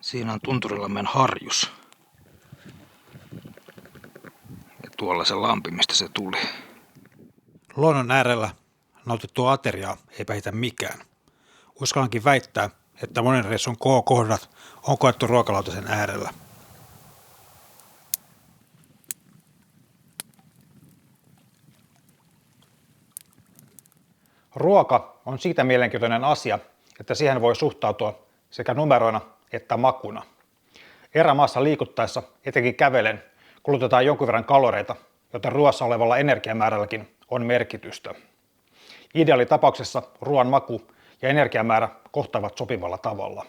Siinä on Tunturilammen harjus. Ja tuolla se lampi, mistä se tuli. Luonnon äärellä nautittua ateriaa ei päihitä mikään. Uskallankin väittää, että monen reissun kohdat on koettu ruokalautasen äärellä. Ruoka on siitä mielenkiintoinen asia, että siihen voi suhtautua sekä numeroina että makuna. Erämaassa liikuttaessa, etenkin kävelen, kulutetaan jonkun verran kaloreita, joten ruoassa olevalla energiamäärälläkin on merkitystä. Ideaalitapauksessa ruoan maku ja energiamäärä kohtaavat sopivalla tavalla.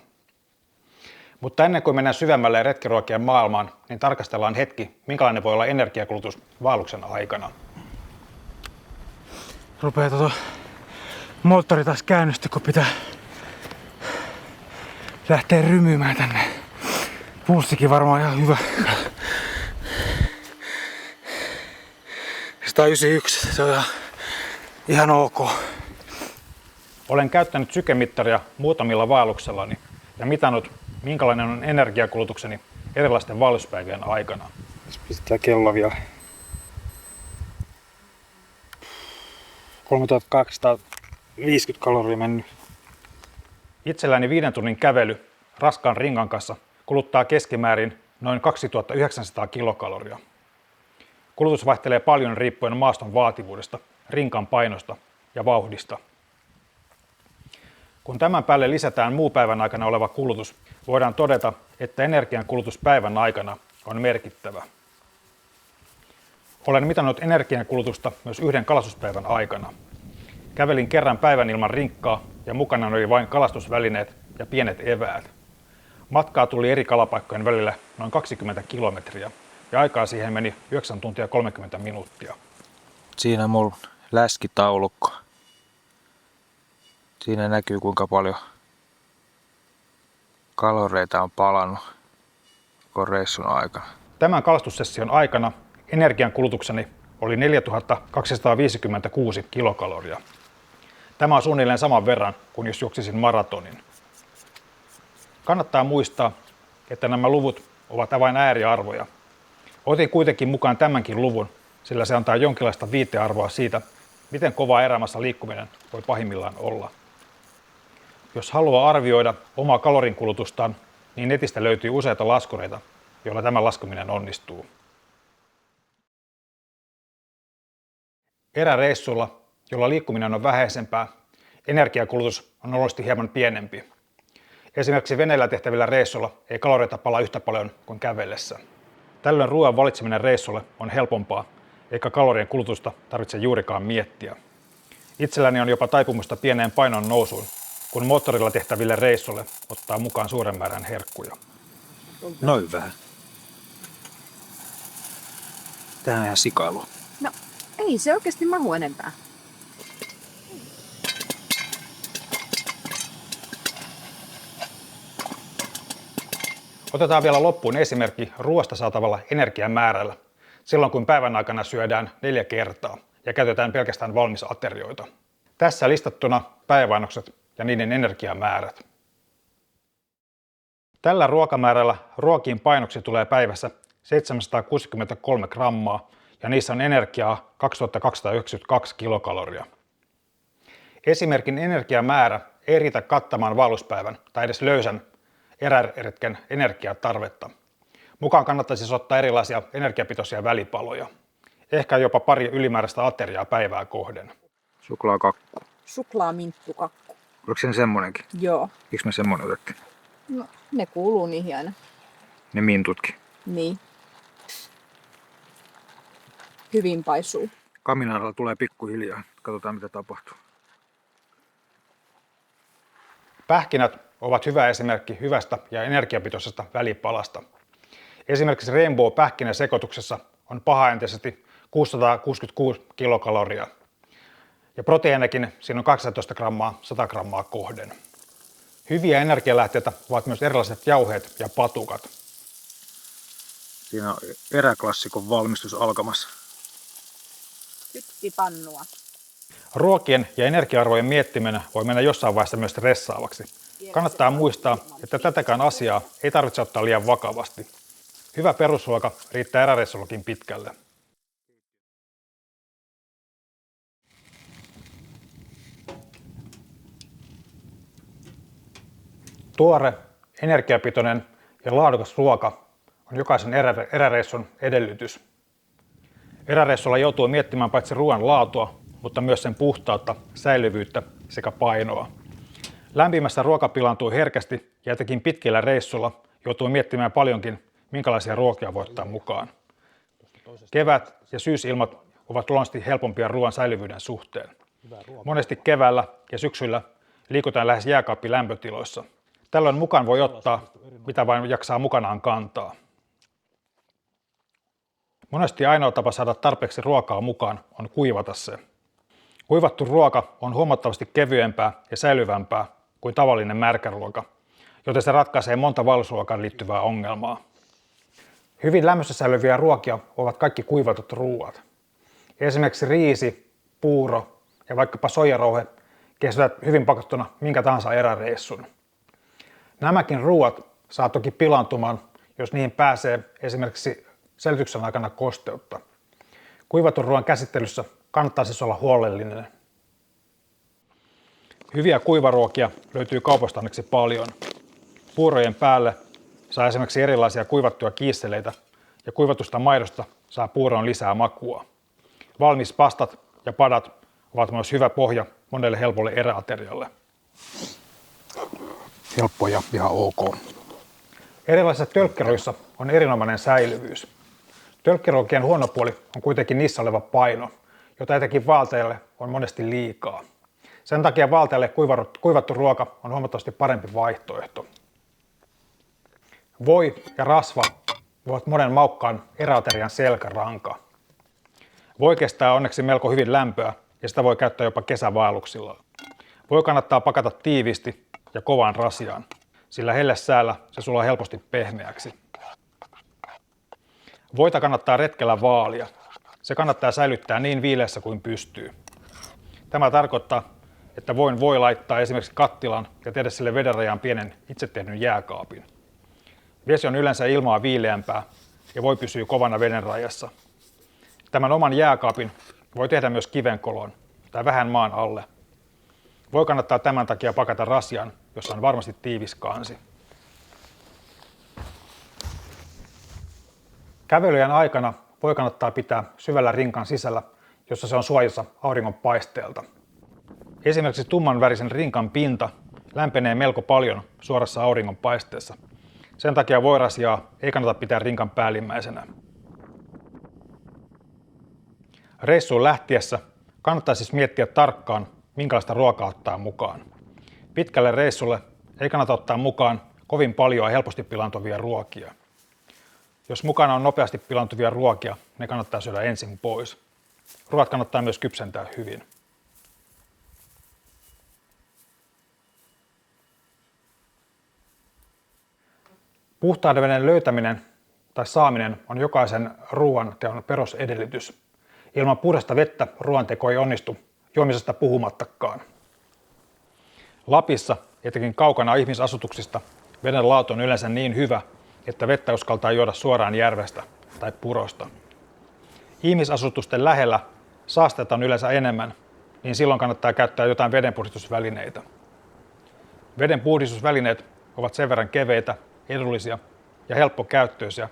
Mutta ennen kuin mennään syvemmälle retkiruokien maailmaan, niin tarkastellaan hetki, minkälainen voi olla energiakulutus vaelluksen aikana. Rupeaa moottori taas käynnistyä, kun pitää lähteä rymyymään tänne. Pulssikin varmaan ihan hyvä. 191, se on ihan ok. Olen käyttänyt sykemittaria muutamilla vaelluksellani ja mitannut, minkälainen on energiakulutukseni erilaisten vaelluspäivien aikana. Jos pistetään kello vielä. 3250 kaloria mennyt. Itselläni 5 tunnin kävely raskaan ringan kanssa kuluttaa keskimäärin noin 2900 kilokaloria. Kulutus vaihtelee paljon riippuen maaston vaativuudesta, rinkan painosta ja vauhdista. Kun tämän päälle lisätään muu päivän aikana oleva kulutus, voidaan todeta, että energian kulutus päivän aikana on merkittävä. Olen mitannut energian kulutusta myös yhden kalastuspäivän aikana. Kävelin kerran päivän ilman rinkkaa ja mukana oli vain kalastusvälineet ja pienet eväät. Matkaa tuli eri kalapaikkojen välillä noin 20 kilometriä ja aikaa siihen meni 9 tuntia 30 minuuttia. Siinä on mulla läskitaulukko. Siinä näkyy kuinka paljon kaloreita on palannut koko reissun aikana. Tämän kalastussession aikana energian kulutukseni oli 4256 kilokaloria. Tämä on suunnilleen saman verran kuin jos juoksisin maratonin. Kannattaa muistaa, että nämä luvut ovat vain ääriarvoja. Otin kuitenkin mukaan tämänkin luvun, sillä se antaa jonkinlaista viitearvoa siitä, miten kovaa erämaassa liikkuminen voi pahimmillaan olla. Jos haluaa arvioida omaa kalorinkulutustaan, niin netistä löytyy useita laskureita, joilla tämä laskeminen onnistuu. Eräreissulla, jolla liikkuminen on vähäisempää, energiakulutus on luonnollisesti hieman pienempi. Esimerkiksi veneellä tehtävillä reissuilla ei kaloreita pala yhtä paljon kuin kävellessä. Tällöin ruoan valitseminen reissulle on helpompaa, eikä kalorien kulutusta tarvitse juurikaan miettiä. Itselläni on jopa taipumusta pieneen painon nousuun, kun moottorilla tehtäville reissulle ottaa mukaan suuren määrän herkkuja. Noin vähän. Tää on ihan sikailu. No, ei se oikeasti mahu enempää. Otetaan vielä loppuun esimerkki ruoasta saatavalla energiamäärällä, silloin kun päivän aikana syödään 4 kertaa ja käytetään pelkästään valmisaterioita. Tässä listattuna päiväannokset ja niiden energiamäärät. Tällä ruokamäärällä ruokien painoksi tulee päivässä 763 grammaa ja niissä on energiaa 2292 kilokaloria. Esimerkin energiamäärä ei riitä kattamaan vaelluspäivän tai edes löysän eräretken energiatarvetta. Mukaan kannattaisi ottaa erilaisia energiapitoisia välipaloja. Ehkä jopa pari ylimääräistä ateriaa päivää kohden. Suklaakakku. Suklaaminttukakku. Oliko sen semmonenkin? Joo. Miksi me semmonen otettiin? No, ne kuuluu niihin aina. Ne mintutkin. Niin. Hyvin paisuu. Kaminaaralla tulee pikkuhiljaa. Katsotaan mitä tapahtuu. Pähkinät ovat hyvä esimerkki hyvästä ja energiapitoisesta välipalasta. Esimerkiksi Rainbow-pähkinäsekoituksessa on pahaenteisesti 666 kilokaloria. Ja proteiinekin siinä on 18 grammaa 100 grammaa kohden. Hyviä energialähteitä ovat myös erilaiset jauheet ja patukat. Siinä on eräklassikon valmistus alkamassa. Pyttipannua. Ruokien ja energia-arvojen miettiminen voi mennä jossain vaiheessa myös stressaavaksi. Kannattaa muistaa, että tätäkään asiaa ei tarvitse ottaa liian vakavasti. Hyvä perusruoka riittää eräreissullakin pitkälle. Tuore, energiapitoinen ja laadukas ruoka on jokaisen eräreissun edellytys. Eräreissulla joutuu miettimään paitsi ruoan laatua, mutta myös sen puhtautta, säilyvyyttä sekä painoa. Lämpimässä ruoka pilaantuu herkästi ja etenkin pitkillä reissulla joutuu miettimään paljonkin, minkälaisia ruokia voi ottaa mukaan. Kevät ja syysilmat ovat luonnollisesti helpompia ruoan säilyvyyden suhteen. Monesti keväällä ja syksyllä liikutaan lähes jääkaappilämpötiloissa. Tällöin mukaan voi ottaa, mitä vain jaksaa mukanaan kantaa. Monesti ainoa tapa saada tarpeeksi ruokaa mukaan on kuivata se. Kuivattu ruoka on huomattavasti kevyempää ja säilyvämpää kuin tavallinen märkäruoka, joten se ratkaisee monta vaellusruokaan liittyvää ongelmaa. Hyvin lämmössä säilyviä ruokia ovat kaikki kuivatut ruoat. Esimerkiksi riisi, puuro ja vaikkapa soijarouhe kestävät hyvin pakottuna minkä tahansa eräreissun. Nämäkin ruoat saa toki pilaantumaan, jos niihin pääsee esimerkiksi säilytyksen aikana kosteutta. Kuivatun ruoan käsittelyssä kannattaa siis olla huolellinen. Hyviä kuivaruokia löytyy kaupoista onneksi paljon. Puurojen päälle saa esimerkiksi erilaisia kuivattuja kiisseleitä ja kuivatusta maidosta saa puuroon lisää makua. Valmis pastat ja padat ovat myös hyvä pohja monelle helpolle eräaterialle. Helppo ja ihan ok. Erilaisissa tölkkeruissa on erinomainen säilyvyys. Tölkkeruokien huono puoli on kuitenkin niissä oleva paino, jota etenkin vaeltajalle on monesti liikaa. Sen takia vaeltajalle kuivattu ruoka on huomattavasti parempi vaihtoehto. Voi ja rasva ovat monen maukkaan eräaterian selkäranka. Voi kestää onneksi melko hyvin lämpöä ja sitä voi käyttää jopa kesävaelluksilla. Voi kannattaa pakata tiiviisti ja kovaan rasiaan, sillä hellesäällä se sulaa helposti pehmeäksi. Voita kannattaa retkellä vaalia. Se kannattaa säilyttää niin viileässä kuin pystyy. Tämä tarkoittaa, että voin voi laittaa esimerkiksi kattilan ja tehdä sille vedenrajaan pienen itse tehdyn jääkaapin. Vesi on yleensä ilmaa viileämpää ja voi pysyä kovana vedenrajassa. Tämän oman jääkaapin voi tehdä myös kivenkoloon tai vähän maan alle. Voi kannattaa tämän takia pakata rasiaan, jossa on varmasti tiivis kansi. Kävelyjen aikana voi kannattaa pitää syvällä rinkan sisällä, jossa se on suojassa auringon paisteelta. Esimerkiksi tummanvärisen rinkan pinta lämpenee melko paljon suorassa auringon paisteessa. Sen takia voirasiaa ei kannata pitää rinkan päällimmäisenä. Reissuun lähtiessä kannattaa siis miettiä tarkkaan, minkälaista ruokaa ottaa mukaan. Pitkälle reissulle ei kannata ottaa mukaan kovin paljon helposti pilaantuvia ruokia. Jos mukana on nopeasti pilaantuvia ruokia, ne kannattaa syödä ensin pois. Ruoat kannattaa myös kypsentää hyvin. Puhtaan veden löytäminen tai saaminen on jokaisen ruoanteon perusedellytys. Ilman puhdasta vettä ruoanteko ei onnistu, juomisesta puhumattakaan. Lapissa, etenkin kaukana ihmisasutuksista, veden laatu on yleensä niin hyvä, että vettä uskaltaa juoda suoraan järvestä tai purosta. Ihmisasutusten lähellä saasteita on yleensä enemmän, niin silloin kannattaa käyttää jotain vedenpuhdistusvälineitä. Vedenpuhdistusvälineet ovat sen verran keveitä, edullisia ja helppokäyttöisiä,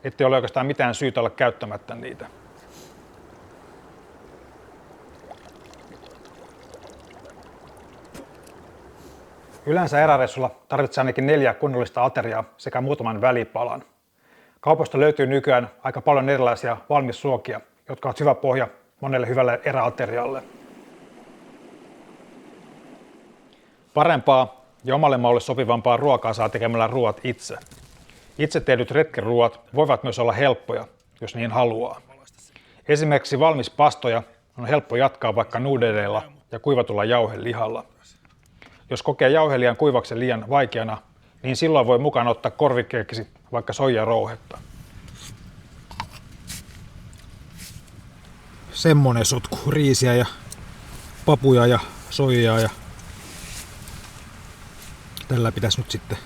ettei ole oikeastaan mitään syytä olla käyttämättä niitä. Yleensä eräreissulla tarvitsee ainakin 4 kunnollista ateriaa sekä muutaman välipalan. Kaupoista löytyy nykyään aika paljon erilaisia valmisruokia, jotka ovat hyvä pohja monelle hyvälle eräaterialle. Parempaa ja omalle maulle sopivampaa ruokaa saa tekemällä ruoat itse. Itse tehdyt retkiruoat voivat myös olla helppoja, jos niin haluaa. Esimerkiksi valmispastoja on helppo jatkaa vaikka nuudeleilla ja kuivatulla jauhelihalla. Jos kokee jauhelijan kuivauksen liian vaikeana, niin silloin voi mukaan ottaa korvikkeeksi vaikka soijarouhetta. Semmonen sotku, riisiä ja papuja ja soijaa ja Tällä pitäisi nyt sitten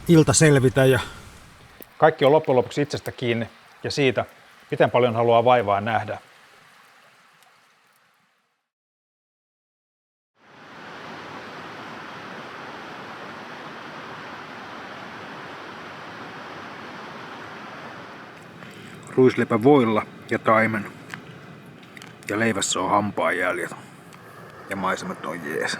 ilta selvitä ja kaikki on loppujen lopuksi itsestä kiinni ja siitä, miten paljon haluaa vaivaa nähdä. Ruisleipä voilla ja taimen. Ja leivässä on hampaanjäljet. Ja maisemat on jees.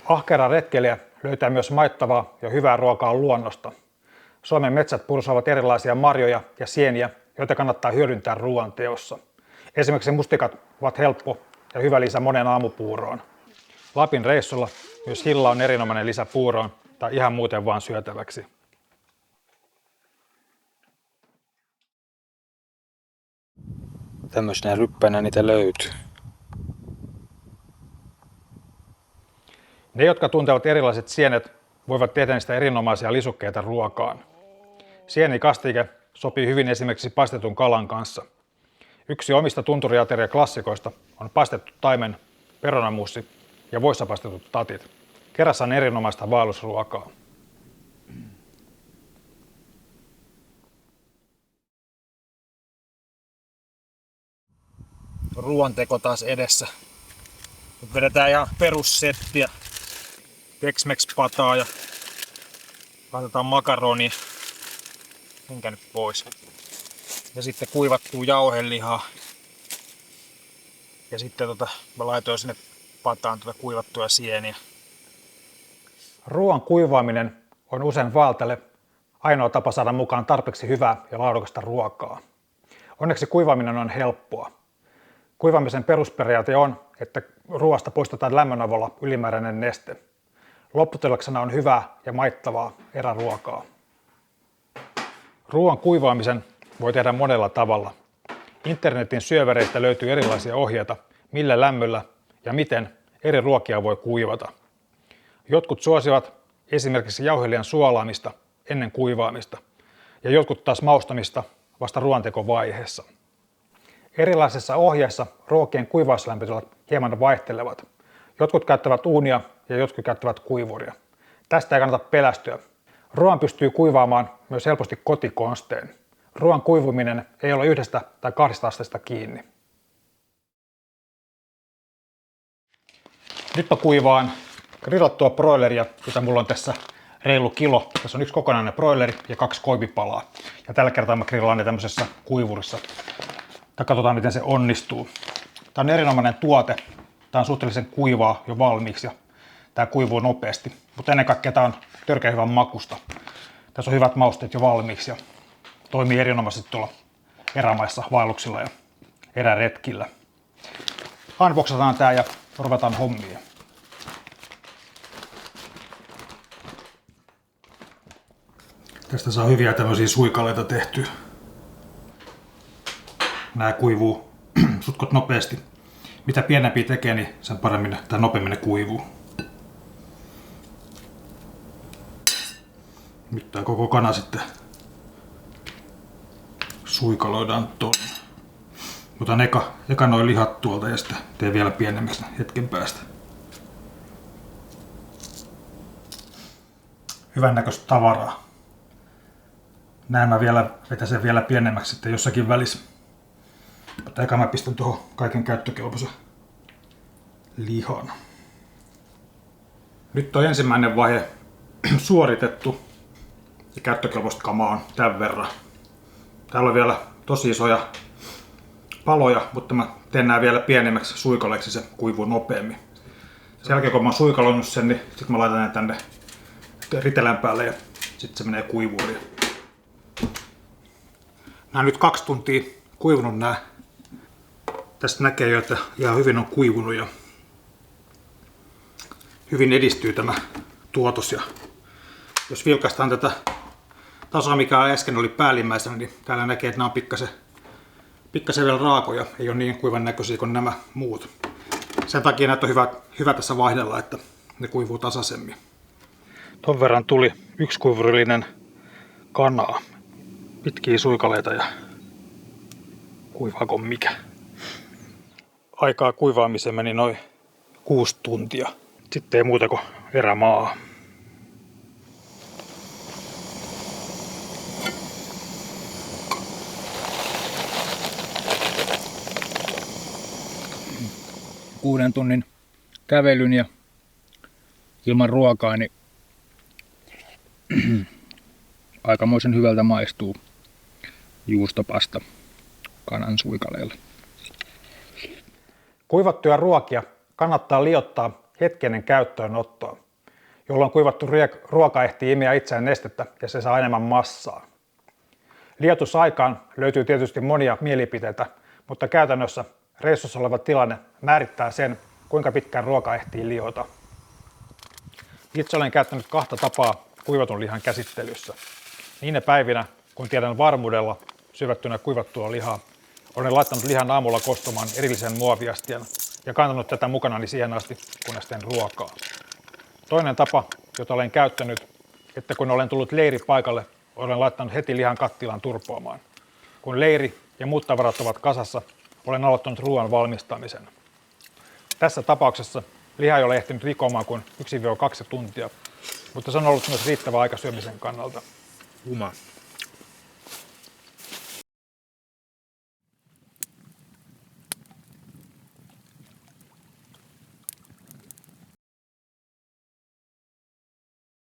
Ahkera retkeilijä löytää myös maittavaa ja hyvää ruokaa luonnosta. Suomen metsät pursuavat erilaisia marjoja ja sieniä, joita kannattaa hyödyntää ruoanteossa. Esimerkiksi mustikat ovat helppo ja hyvä lisä monen aamupuuroon. Lapin reissulla myös hilla on erinomainen lisä puuroon tai ihan muuten vaan syötäväksi. Tämmöisenä ryppäinä niitä löytyy. Ne, jotka tuntevat erilaiset sienet, voivat tehdä niistä erinomaisia lisukkeita ruokaan. Sienikastike sopii hyvin esimerkiksi paistetun kalan kanssa. Yksi omista tunturiateria-klassikoista on paistettu taimen, perunamussi ja voissa paistetut tatit. Kerrassa on erinomaista vaellusruokaa. Ruoanteko taas edessä. Nyt vedetään ihan perussettiä. Tex-Mex-pataa ja laitetaan makaronia. Minkä nyt pois. Ja sitten kuivattuu jauhelihaa. Ja sitten mä laitoin sinne pataan kuivattuja sieniä. Ruoan kuivaaminen on usein vaeltajalle ainoa tapa saada mukaan tarpeeksi hyvää ja laadukasta ruokaa. Onneksi kuivaaminen on helppoa. Kuivaamisen perusperiaate on, että ruoasta poistetaan lämmön avulla ylimääräinen neste. Lopputuloksena on hyvää ja maittavaa eräruokaa. Ruoan kuivaamisen voi tehdä monella tavalla. Internetin syövereistä löytyy erilaisia ohjeita, millä lämmöllä ja miten eri ruokia voi kuivata. Jotkut suosivat esimerkiksi jauhelihan suolaamista ennen kuivaamista ja jotkut taas maustamista vasta ruoantekovaiheessa. Erilaisissa ohjeissa ruokien kuivauslämpötilat hieman vaihtelevat. Jotkut käyttävät uunia ja jotkut käyttävät kuivuria. Tästä ei kannata pelästyä. Ruoan pystyy kuivaamaan myös helposti kotikonstein. Ruoan kuivuminen ei ole 1 tai 2 asteesta kiinni. Nyt mä kuivaan grillattua broileria, jota mulla on tässä reilu kilo. Tässä on 1 kokonainen broileri ja 2 koivipalaa. Ja tällä kertaa mä grillaan ne tämmöisessä kuivurissa. Katsotaan miten se onnistuu. Tämä on erinomainen tuote. Tämä on suhteellisen kuivaa jo valmiiksi ja tämä kuivuu nopeasti. Mutta ennen kaikkea tämä on törkeän hyvän makusta. Tässä on hyvät mausteet jo valmiiksi ja toimii erinomaisesti tuolla erämaissa, vaelluksilla ja eräretkillä. Unboxataan tämä ja ruvetaan hommia. Tästä saa hyviä tämmöisiä suikaleita tehtyä. Nämä kuivuu sutkot nopeasti. Mitä pienempiä tekee, niin sen paremmin tai nopeammin ne kuivuu. Nyt tää koko kana sitten suikaloidaan tonne. Otan eka noin lihat tuolta ja sitten teen vielä pienemmiksi hetken päästä. Hyvän näköistä tavaraa. Näin mä vetäsen vielä pienemmäksi sitten jossakin välissä. Mutta eka mä pistän tuohon kaiken käyttökelpoisen lihan. Nyt on ensimmäinen vaihe suoritettu ja käyttökelpoista kamaa on tämän verran. Täällä on vielä tosi isoja paloja, mutta mä teen nää vielä pienemmäksi suikaleiksi, se kuivuu nopeammin. Sen jälkeen kun mä oon suikaloinut sen, niin sit mä laitan ne tänne ritelän päälle ja sit se menee kuivuun. Nää on nyt 2 tuntia kuivunut nää. Tästä näkee jo, että ihan hyvin on kuivunut ja hyvin edistyy tämä tuotos. Ja jos vilkaistaan tätä tasoa, mikä äsken oli päällimmäisenä, niin täällä näkee, että nämä on pikkasen vielä raakoja. Ei ole niin kuivan näköisiä kuin nämä muut. Sen takia näitä on hyvä tässä vaihdella, että ne kuivuu tasaisemmin. Ton verran tuli 1 kuivurillinen kanaa. Pitkiä suikaleita ja kuivaako mikä. Aikaa kuivaamiseen meni noin 6 tuntia. Sitten ei muuta kuin erämaa. Kuuden tunnin kävelyn ja ilman ruokaa, niin aikamoisen hyvältä maistuu juustopasta kanan suikaleella. Kuivattuja ruokia kannattaa liottaa hetkennen käyttöönottoa, jolloin kuivattu ruoka ehtii imeä itseään nestettä ja se saa enemmän massaa. Liotusaikaan löytyy tietysti monia mielipiteitä, mutta käytännössä reissussa oleva tilanne määrittää sen, kuinka pitkään ruoka ehtii liota. Itse olen käyttänyt 2 tapaa kuivatun lihan käsittelyssä. Niinä päivinä, kun tiedän varmuudella syövättynä kuivattua lihaa, olen laittanut lihan aamulla kostumaan erillisen muoviastian ja kantanut tätä mukanani siihen asti, kunnes teen ruokaa. Toinen tapa, jota olen käyttänyt, että kun olen tullut leiripaikalle, olen laittanut heti lihan kattilaan turpoamaan. Kun leiri ja muut tavarat ovat kasassa, olen aloittanut ruoan valmistamisen. Tässä tapauksessa liha ei ole ehtinyt likoamaan kuin 1-2 tuntia, mutta se on ollut myös riittävä aika syömisen kannalta. Uma.